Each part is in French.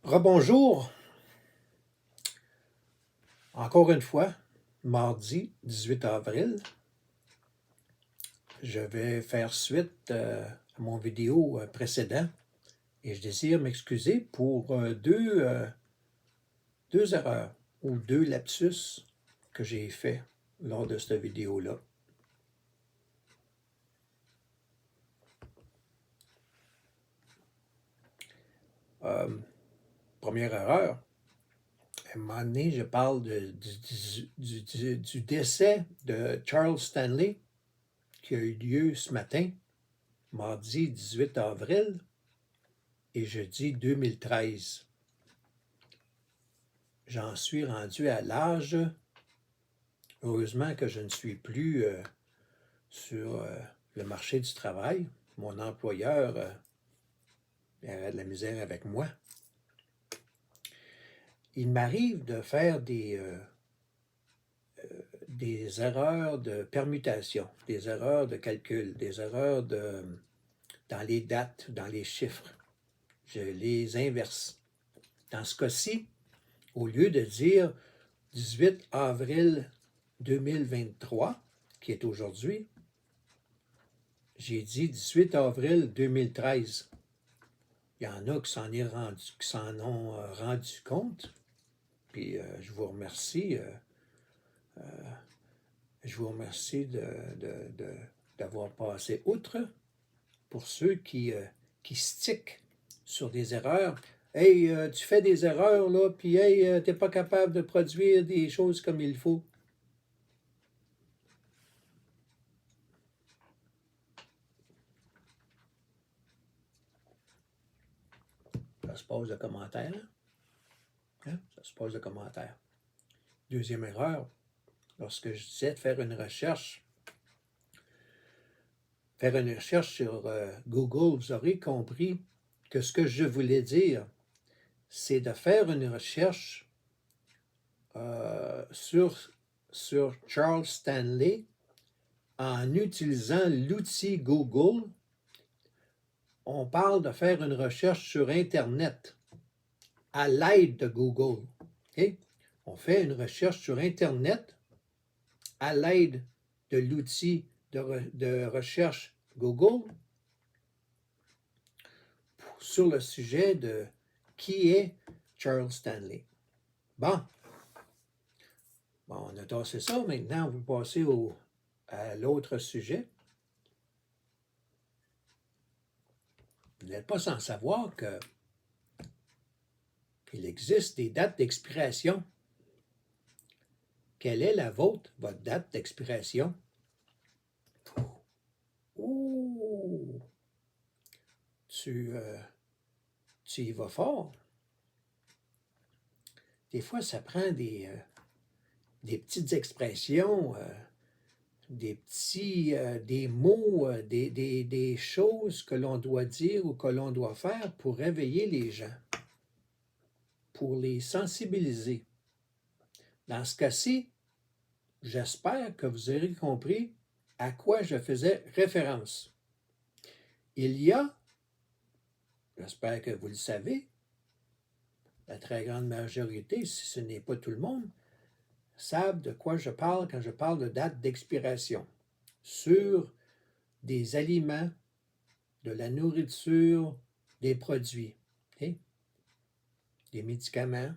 Rebonjour, encore une fois, mardi 18 avril. Je vais faire suite à mon vidéo précédent et je désire m'excuser pour deux erreurs ou deux lapsus que j'ai fait lors de cette vidéo-là. Première erreur, à un moment donné, je parle du décès de Charles Stanley qui a eu lieu ce matin, mardi 18 avril, et je dis 2013. J'en suis rendu à l'âge, heureusement que je ne suis plus sur le marché du travail. Mon employeur avait de la misère avec moi. Il m'arrive de faire des erreurs de permutation, des erreurs de calcul, des erreurs dans les dates, dans les chiffres. Je les inverse. Dans ce cas-ci, au lieu de dire 18 avril 2023, qui est aujourd'hui, j'ai dit 18 avril 2013. Il y en a qui s'en ont rendu compte, puis je vous remercie. Je vous remercie d'avoir passé outre. Pour ceux qui stickent sur des erreurs, hey, tu fais des erreurs, là, puis hey, t'es pas capable de produire des choses comme il faut. Ça se pose de commentaires. Hein? Ça se pose de commentaires. Deuxième erreur, lorsque je disais de faire une recherche sur Google, vous aurez compris que ce que je voulais dire, c'est de faire une recherche sur Charles Stanley en utilisant l'outil Google. On parle de faire une recherche sur Internet à l'aide de Google. Okay? On fait une recherche sur Internet à l'aide de l'outil de recherche Google sur le sujet de qui est Charles Stanley. Bon, on a tassé ça. Maintenant, on va passer à l'autre sujet. Vous n'êtes pas sans savoir qu'il existe des dates d'expiration. Quelle est la vôtre, votre date d'expiration? Ouh! Tu y vas fort. Des fois, ça prend des petites expressions, des mots, des choses que l'on doit dire ou que l'on doit faire pour réveiller les gens, pour les sensibiliser. Dans ce cas-ci, j'espère que vous aurez compris à quoi je faisais référence. Il y a, j'espère que vous le savez, la très grande majorité, si ce n'est pas tout le monde, savent de quoi je parle quand je parle de date d'expiration sur des aliments, de la nourriture, des produits, okay? Des médicaments.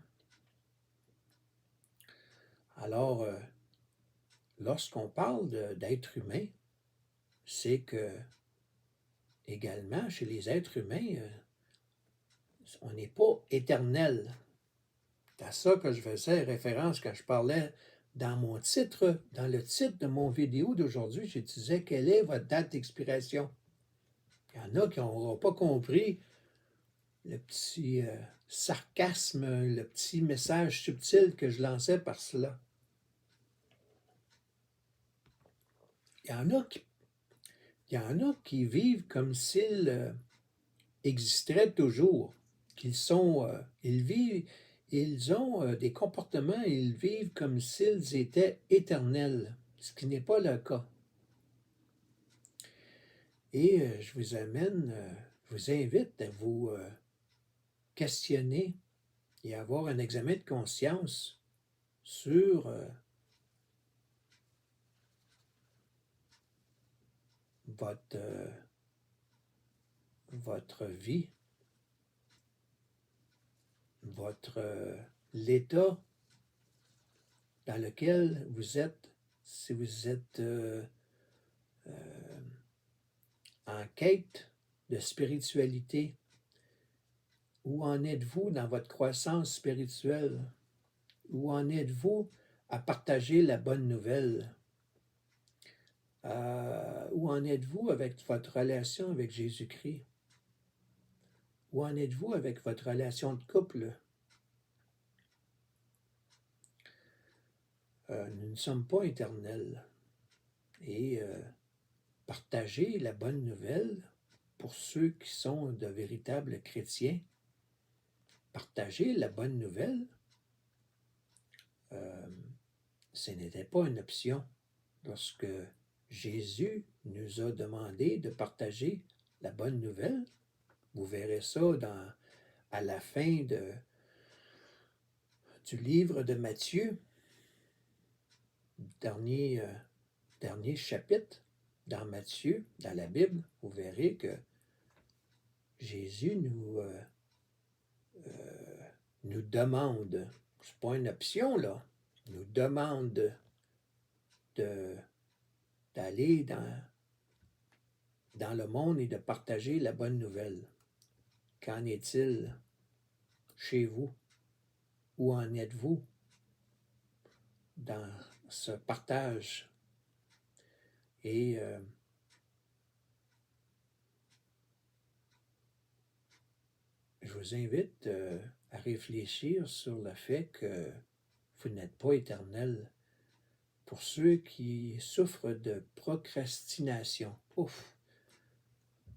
Alors, lorsqu'on parle d'être humain, c'est que également chez les êtres humains, on n'est pas éternel. C'est à ça que je faisais référence quand je parlais dans mon titre, dans le titre de mon vidéo d'aujourd'hui, je disais quelle est votre date d'expiration. Il y en a qui n'auront pas compris le petit sarcasme, le petit message subtil que je lançais par cela. Il y en a qui vivent comme s'ils existeraient toujours, ils ont des comportements, ils vivent comme s'ils étaient éternels, ce qui n'est pas le cas. Et je vous invite à vous questionner et avoir un examen de conscience sur votre vie, l'état dans lequel vous êtes, si vous êtes en quête de spiritualité. Où en êtes-vous dans votre croissance spirituelle? Où en êtes-vous à partager la bonne nouvelle? Où en êtes-vous avec votre relation avec Jésus-Christ? Où en êtes-vous avec votre relation de couple? Nous ne sommes pas éternels. Et partager la bonne nouvelle pour ceux qui sont de véritables chrétiens, partager la bonne nouvelle, ce n'était pas une option lorsque Jésus nous a demandé de partager la bonne nouvelle. Vous verrez ça à la fin du livre de Matthieu, dernier chapitre dans Matthieu, dans la Bible. Vous verrez que Jésus nous demande, c'est pas une option là, nous demande d'aller dans le monde et de partager la bonne nouvelle. Qu'en est-il chez vous? Où en êtes-vous dans ce partage? Et je vous invite à réfléchir sur le fait que vous n'êtes pas éternel. Pour ceux qui souffrent de procrastination, ouf,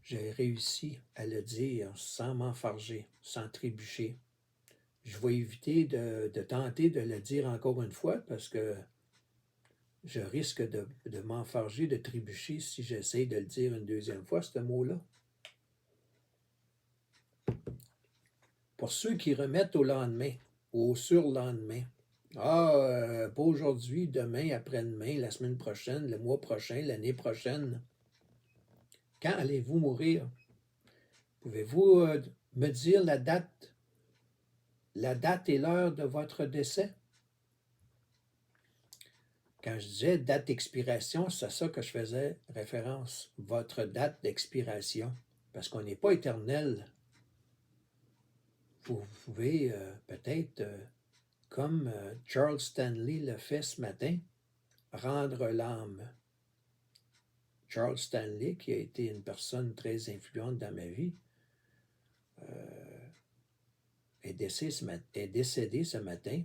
j'ai réussi à le dire sans m'enfarger, sans trébucher. Je vais éviter de tenter de le dire encore une fois parce que je risque de m'enfarger, de trébucher si j'essaie de le dire une deuxième fois, ce mot-là. Pour ceux qui remettent au lendemain, au surlendemain, pas aujourd'hui, demain, après-demain, la semaine prochaine, le mois prochain, l'année prochaine. Quand allez-vous mourir? Pouvez-vous me dire la date et l'heure de votre décès? Quand je disais date d'expiration, c'est à ça que je faisais référence, votre date d'expiration, parce qu'on n'est pas éternel. Vous pouvez peut-être, comme Charles Stanley l'a fait ce matin, rendre l'âme. Charles Stanley, qui a été une personne très influente dans ma vie, est décédé ce matin,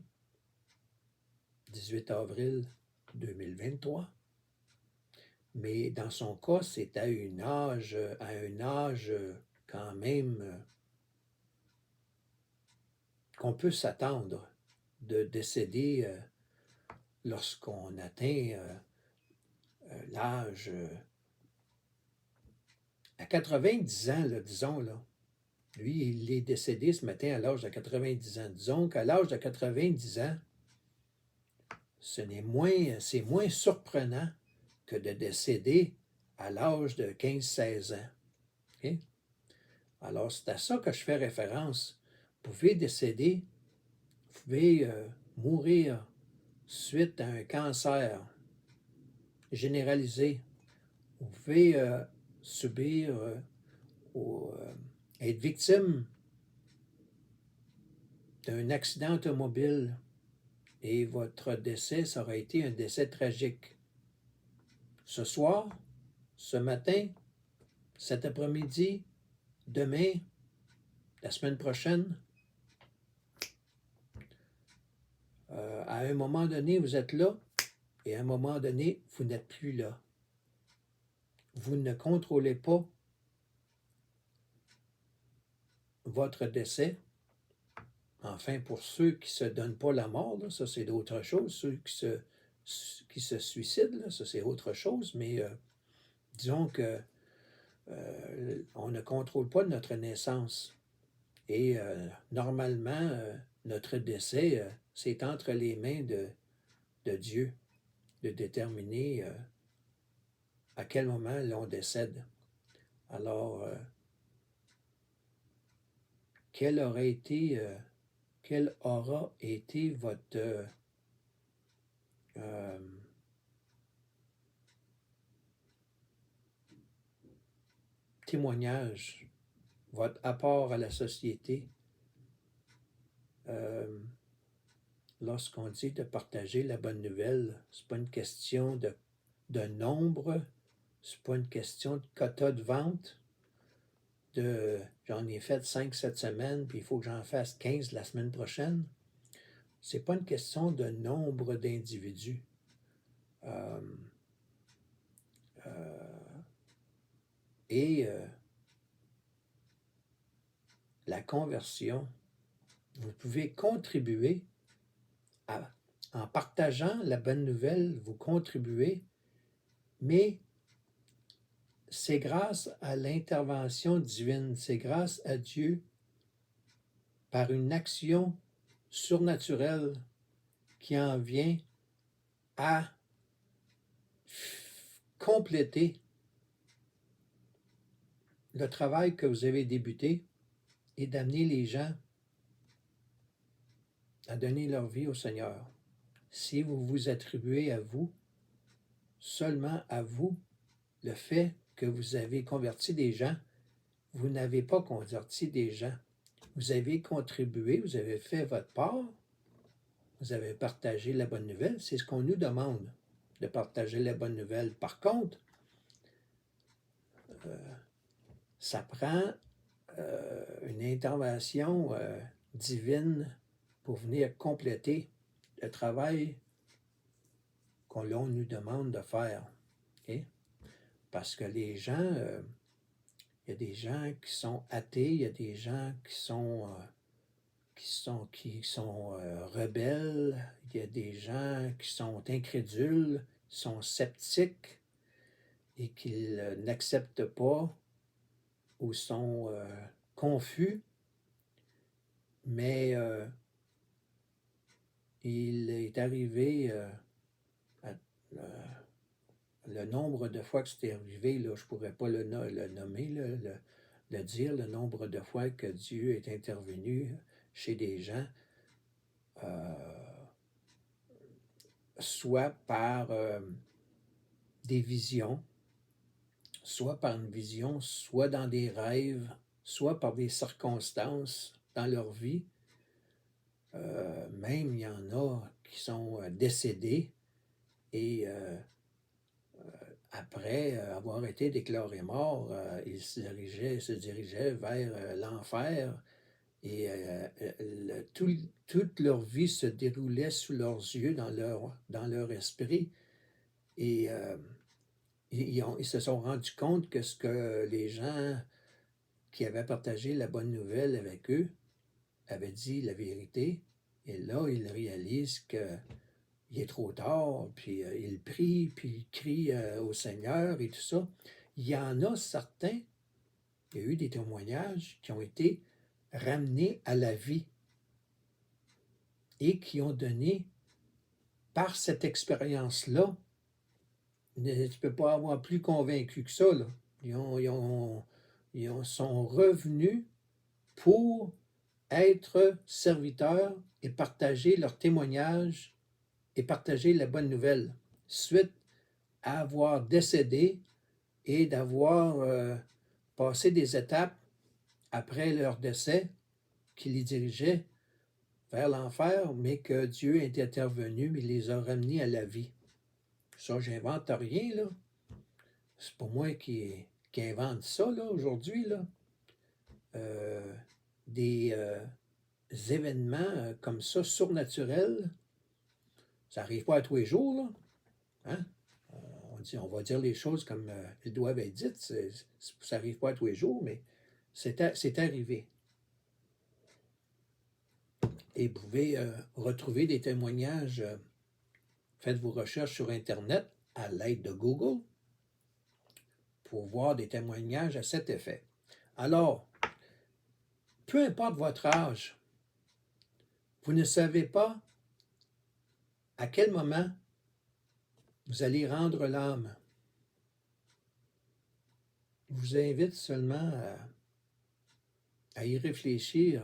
18 avril 2023. Mais dans son cas, c'est à un âge quand même qu'on peut s'attendre de décéder lorsqu'on atteint l'âge à 90 ans, là, disons, là. Lui, il est décédé ce matin à l'âge de 90 ans. Disons qu'à l'âge de 90 ans, c'est moins surprenant que de décéder à l'âge de 15-16 ans. Okay? Alors, c'est à ça que je fais référence. Vous pouvez décéder, vous pouvez mourir suite à un cancer généralisé. Vous pouvez subir être victime d'un accident automobile et votre décès, ça aurait été un décès tragique. Ce soir, ce matin, cet après-midi, demain, la semaine prochaine, à un moment donné, vous êtes là et à un moment donné, vous n'êtes plus là. Vous ne contrôlez pas votre décès. Enfin, pour ceux qui ne se donnent pas la mort, là, ça c'est d'autres choses. Ceux qui se suicident, là, ça c'est autre chose. Mais disons que on ne contrôle pas notre naissance. Et normalement, notre décès, c'est entre les mains de Dieu de déterminer à quel moment l'on décède. Alors, quel aura été votre témoignage, votre apport à la société, lorsqu'on dit de partager la bonne nouvelle? C'est pas une question de nombre, c'est pas une question de quota de vente, j'en ai fait 5 cette semaine, puis il faut que j'en fasse 15 la semaine prochaine. C'est pas une question de nombre d'individus. La conversion, vous pouvez contribuer en partageant la bonne nouvelle, vous contribuez, mais c'est grâce à l'intervention divine, c'est grâce à Dieu, par une action surnaturelle qui en vient à compléter le travail que vous avez débuté et d'amener les gens à donner leur vie au Seigneur. Si vous vous attribuez à vous, seulement à vous, le fait que vous avez converti des gens, vous n'avez pas converti des gens. Vous avez contribué, vous avez fait votre part, vous avez partagé la bonne nouvelle. C'est ce qu'on nous demande, de partager la bonne nouvelle. Par contre, ça prend une intervention divine pour venir compléter le travail qu'on nous demande de faire. Okay? Parce que les gens, il y a des gens qui sont athées, il y a des gens qui sont rebelles, il y a des gens qui sont incrédules, sont sceptiques et qui n'acceptent pas ou sont confus, mais il est arrivé le nombre de fois que c'était arrivé, là, je ne pourrais pas le nommer, le dire, le nombre de fois que Dieu est intervenu chez des gens, soit par des visions, soit par une vision, soit dans des rêves, soit par des circonstances dans leur vie. Même il y en a qui sont décédés et après avoir été déclarés morts, ils se dirigeaient vers l'enfer et toute leur vie se déroulait sous leurs yeux, dans leur esprit. Et ils se sont rendus compte que ce que les gens qui avaient partagé la bonne nouvelle avec eux avaient dit la vérité. Et là, ils réalisent qu'il est trop tard, puis ils prient, puis ils crient au Seigneur et tout ça. Il y en a certains, il y a eu des témoignages qui ont été ramenés à la vie et qui ont donné, par cette expérience-là, tu ne peux pas avoir plus convaincu que ça, là. Ils sont revenus pour être serviteurs et partager leur témoignage et partager la bonne nouvelle, suite à avoir décédé et d'avoir passé des étapes après leur décès qui les dirigeaient vers l'enfer, mais que Dieu est intervenu et les a ramenés à la vie. Ça, j'invente rien, là. C'est pas moi qui invente ça, là, aujourd'hui, là. Des événements comme ça, surnaturels, ça n'arrive pas à tous les jours, là. Hein? On va dire les choses comme elles doivent être dites. Ça n'arrive pas à tous les jours, mais c'est arrivé. Et vous pouvez retrouver des témoignages. Faites vos recherches sur Internet à l'aide de Google pour voir des témoignages à cet effet. Alors, peu importe votre âge, Vous ne savez pas à quel moment vous allez rendre l'âme. Je vous invite seulement à y réfléchir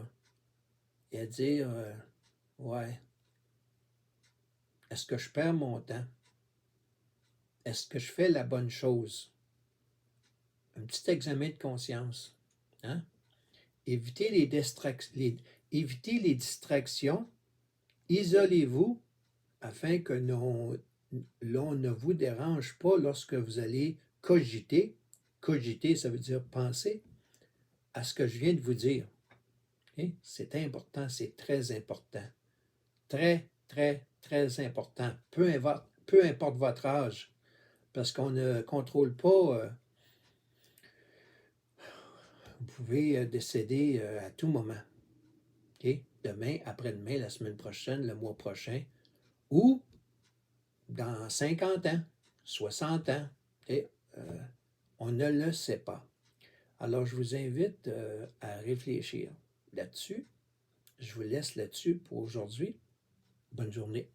et à dire ouais, est-ce que je perds mon temps? Est-ce que je fais la bonne chose? Un petit examen de conscience. Hein? Évitez les distractions, isolez-vous afin que l'on ne vous dérange pas lorsque vous allez cogiter. Cogiter, ça veut dire penser à ce que je viens de vous dire. Okay? C'est important, c'est très important. Très, très, très important. Peu importe votre âge, parce qu'on ne contrôle pas. Vous pouvez décéder à tout moment. Okay? Demain, après-demain, la semaine prochaine, le mois prochain, ou dans 50 ans, 60 ans. Okay? On ne le sait pas. Alors, je vous invite à réfléchir là-dessus. Je vous laisse là-dessus pour aujourd'hui. Bonne journée.